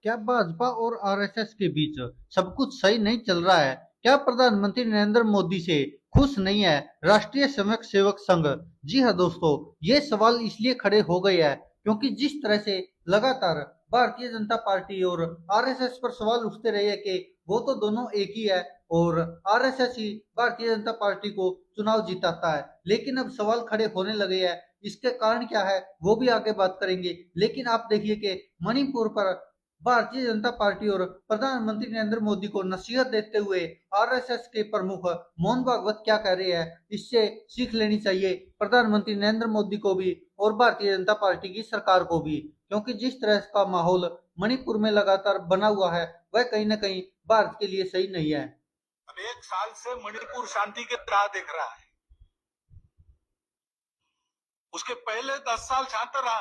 क्या भाजपा और आरएसएस के बीच सब कुछ सही नहीं चल रहा है? क्या प्रधानमंत्री नरेंद्र मोदी से खुश नहीं है राष्ट्रीय स्वयं सेवक संघ? जी हाँ दोस्तों, ये सवाल इसलिए खड़े हो गए हैं क्योंकि जिस तरह से लगातार भारतीय जनता पार्टी और आरएसएस पर सवाल उठते रहे हैं कि वो तो दोनों एक ही है और आरएसएस ही भारतीय जनता पार्टी को चुनाव जिताता है। लेकिन अब सवाल खड़े होने लगे हैं, इसके कारण क्या है वो भी आगे बात करेंगे। लेकिन आप देखिए कि मणिपुर पर भारतीय जनता पार्टी और प्रधानमंत्री नरेंद्र मोदी को नसीहत देते हुए आरएसएस के प्रमुख मोहन भागवत क्या कह रहे हैं, इससे सीख लेनी चाहिए प्रधानमंत्री नरेंद्र मोदी को भी और भारतीय जनता पार्टी की सरकार को भी। क्योंकि जिस तरह का माहौल मणिपुर में लगातार बना हुआ है वह कहीं ना कहीं भारत के लिए सही नहीं है। अब 1 साल से मणिपुर शांति की राह देख रहा है। उसके पहले 10 साल शांत रहा।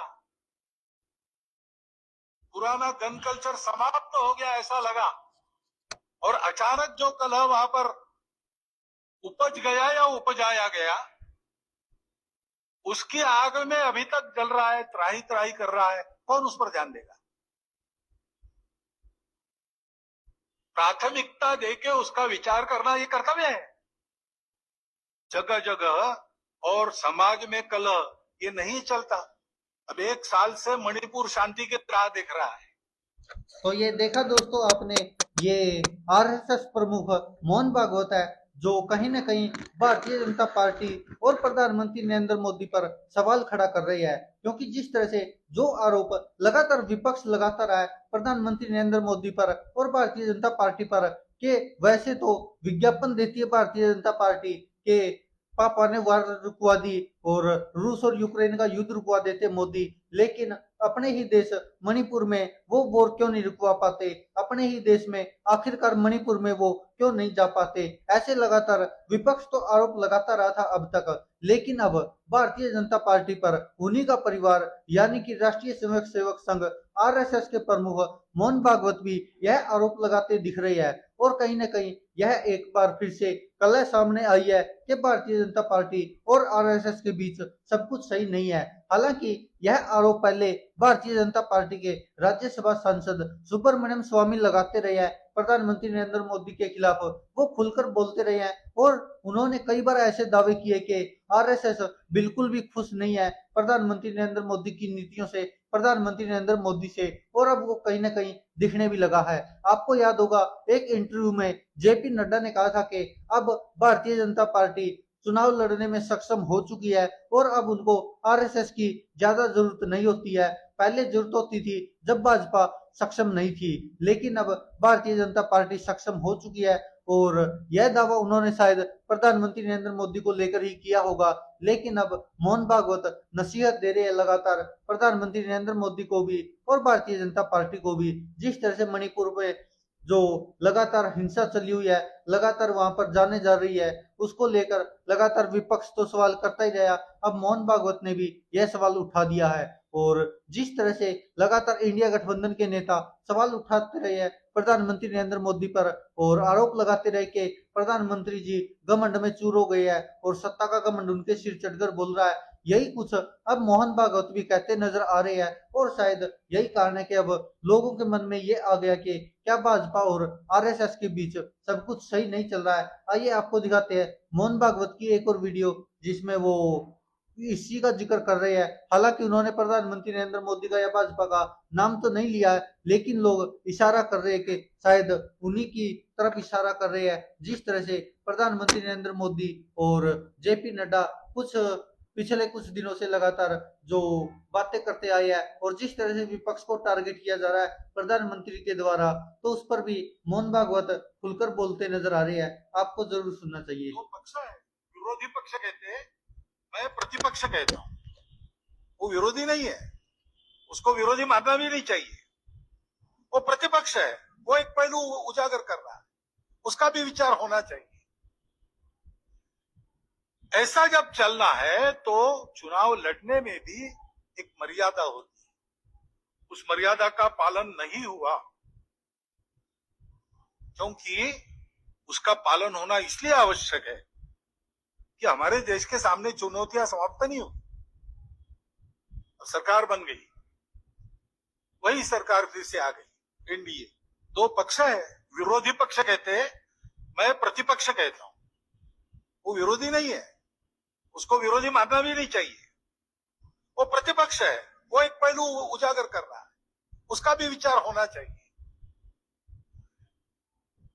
पुराना गन कल्चर समाप्त हो गया ऐसा लगा, और अचानक जो कलह वहां पर उपज गया या उपजाया गया, उसकी आग में अभी तक जल रहा है, त्राही त्राही कर रहा है। कौन उस पर ध्यान देगा? प्राथमिकता देके उसका विचार करना ये कर्तव्य है। जगह जगह और समाज में कलह ये नहीं चलता। अब 1 साल से मणिपुर शांति की राह देख रहा है। तो ये देखा दोस्तों आपने, ये आरएसएस प्रमुख मोहन भागवत है जो कहीं ना कहीं भारतीय जनता पार्टी और प्रधानमंत्री नरेंद्र मोदी पर सवाल खड़ा कर रही है। क्योंकि जिस तरह से जो आरोप लगातार विपक्ष लगाता रहा है प्रधानमंत्री नरेंद्र मोदी पर और भारतीय जनता पार्टी पर, कि वैसे तो विज्ञापन देती है भारतीय जनता पार्टी के पापा ने वार रुकवा दी और रूस और यूक्रेन का युद्ध रुकवा देते मोदी, लेकिन अपने ही देश मणिपुर में वो वॉर क्यों नहीं रुकवा पाते? अपने ही देश में आखिरकार मणिपुर में वो क्यों नहीं जा पाते? ऐसे लगातार विपक्ष तो आरोप लगाता रहा था अब तक, लेकिन अब भारतीय जनता पार्टी पर उन्हीं का परिवार यानी कि राष्ट्रीय स्वयं सेवक संघ आरएसएस के प्रमुख मोहन भागवत भी यह आरोप लगाते दिख रहे हैं। और कहीं ना कहीं यह एक बार फिर से कलह सामने आई है कि भारतीय जनता पार्टी और आरएसएस के बीच सब कुछ सही नहीं है। हालांकि यह आरोप पहले भारतीय जनता पार्टी के राज्यसभा सांसद सुब्रमण्यम स्वामी लगाते रहे हैं प्रधानमंत्री नरेंद्र मोदी के खिलाफ। वो खुलकर बोलते रहे हैं और उन्होंने कई बार ऐसे दावे किए कि आरएसएस बिल्कुल भी खुश नहीं है प्रधानमंत्री नरेंद्र मोदी की नीतियों से, प्रधानमंत्री नरेंद्र मोदी से, और अब वो कहीं ना कहीं दिखने भी लगा है। आपको याद होगा एक इंटरव्यू में जेपी नड्डा ने कहा था कि अब भारतीय जनता पार्टी चुनाव लड़ने में सक्षम हो चुकी है और अब उनको आरएसएस की ज्यादा जरूरत नहीं होती है। पहले जरूरत होती थी जब भाजपा सक्षम नहीं थी, लेकिन अब भारतीय जनता पार्टी सक्षम हो चुकी है। और यह दावा उन्होंने शायद प्रधानमंत्री नरेंद्र मोदी को लेकर ही किया होगा। लेकिन अब मोहन भागवत नसीहत दे रहे हैं लगातार प्रधानमंत्री नरेंद्र मोदी को भी और भारतीय जनता पार्टी को भी। जिस तरह से मणिपुर में जो लगातार हिंसा चली हुई है, लगातार वहां पर जाने जा रही है, उसको लेकर लगातार विपक्ष तो सवाल करता ही रहा। अब मोहन भागवत ने भी यह सवाल उठा दिया है। और जिस तरह से लगातार इंडिया गठबंधन के नेता सवाल उठाते रहे हैं प्रधानमंत्री नरेंद्र मोदी पर और आरोप लगाते रहे कि प्रधानमंत्री जी घमंड में चूर हो गए हैं और सत्ता का घमंड उनके सिर चढ़कर बोल रहा है, यही कुछ अब मोहन भागवत भी कहते नजर आ रहे हैं। और शायद यही कारण है कि अब लोगों के मन में ये आ गया कि क्या भाजपा और आरएसएस के बीच सब कुछ सही नहीं चल रहा है। आइए आपको दिखाते हैं मोहन भागवत की एक और वीडियो जिसमें वो इसी का जिक्र कर रहे हैं। हालांकि उन्होंने प्रधानमंत्री नरेंद्र मोदी का या भाजपा का नाम तो नहीं लिया है, लेकिन लोग इशारा कर रहे हैं कि शायद उन्हीं की तरफ इशारा कर रहे हैं। जिस तरह से प्रधानमंत्री नरेंद्र मोदी और जेपी नड्डा कुछ पिछले कुछ दिनों से लगातार जो बातें करते आए हैं और जिस तरह से विपक्ष को टारगेट किया जा रहा है प्रधानमंत्री के द्वारा, तो उस पर भी मोहन भागवत खुलकर बोलते नजर आ रहे हैं। आपको जरूर सुनना चाहिए। वो पक्ष है, विरोधी पक्ष कहते हैं, मैं प्रतिपक्ष कहता हूं। वो विरोधी नहीं है, उसको विरोधी मानना भी नहीं चाहिए। वो प्रतिपक्ष है, वो एक पहलू उजागर कर रहा है, उसका भी विचार होना चाहिए। ऐसा जब चलना है तो चुनाव लड़ने में भी एक मर्यादा होती है। उस मर्यादा का पालन नहीं हुआ, क्योंकि उसका पालन होना इसलिए आवश्यक है कि हमारे देश के सामने चुनौतियां समाप्त नहीं होती। सरकार बन गई, वही सरकार फिर से आ गई, एनडीए दो पक्ष है। विरोधी पक्ष कहते हैं, मैं प्रतिपक्ष कहता हूं। वो विरोधी नहीं है, उसको विरोधी मानना भी नहीं चाहिए। वो प्रतिपक्ष है, वो एक पहलू उजागर कर रहा है, उसका भी विचार होना चाहिए।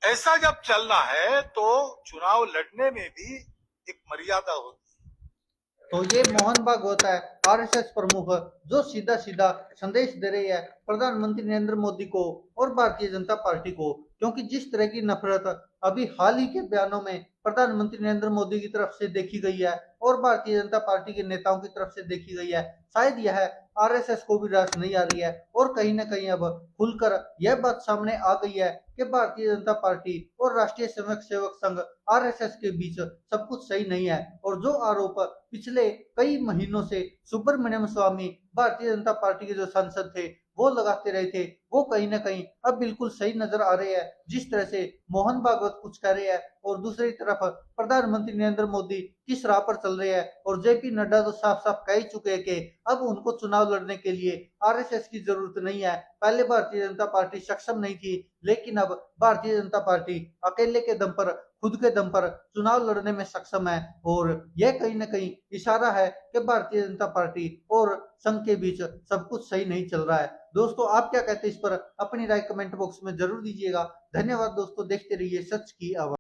ऐसा जब चलना है तो चुनाव लड़ने में भी एक मर्यादा होती है। तो ये मोहन भागवत है, आरएसएस प्रमुख, जो सीधा सीधा संदेश दे रही है प्रधानमंत्री नरेंद्र मोदी को और भारतीय जनता पार्टी को, क्योंकि जिस तरह की नफरत अभी हाल ही के बयानों में प्रधानमंत्री नरेंद्र मोदी की तरफ से देखी गई है और भारतीय जनता पार्टी के नेताओं की तरफ से देखी गई है, शायद यह आरएसएस को भी रास नहीं आ रही है और कहीं ना कहीं अब खुलकर यह बात सामने आ गई है कि भारतीय जनता पार्टी और राष्ट्रीय स्वयं सेवक संघ आरएसएस के बीच सब कुछ सही नहीं है। और जो आरोप पिछले कई महीनों से सुब्रमण्यम स्वामी भारतीय जनता पार्टी के जो सांसद थे वो लगाते रहे थे, वो कहीं ना कहीं अब बिल्कुल सही नजर आ रहे हैं। जिस तरह से मोहन भागवत कुछ कह रहे हैं और दूसरी तरफ प्रधानमंत्री नरेंद्र मोदी किस राह पर चल रहे हैं, और जेपी नड्डा तो साफ साफ कह ही चुके हैं कि अब उनको चुनाव लड़ने के लिए आरएसएस की जरूरत नहीं है। पहले भारतीय जनता पार्टी सक्षम नहीं थी, लेकिन अब भारतीय जनता पार्टी अकेले के दम पर, खुद के दम पर चुनाव लड़ने में सक्षम है। और यह कहीं ना कहीं इशारा है कि भारतीय जनता पार्टी और संघ के बीच सब कुछ सही नहीं चल रहा है। दोस्तों, आप क्या कहते हैं इस पर? अपनी राय कमेंट बॉक्स में जरूर दीजिएगा। धन्यवाद दोस्तों, देखते रहिए सच की आवाज।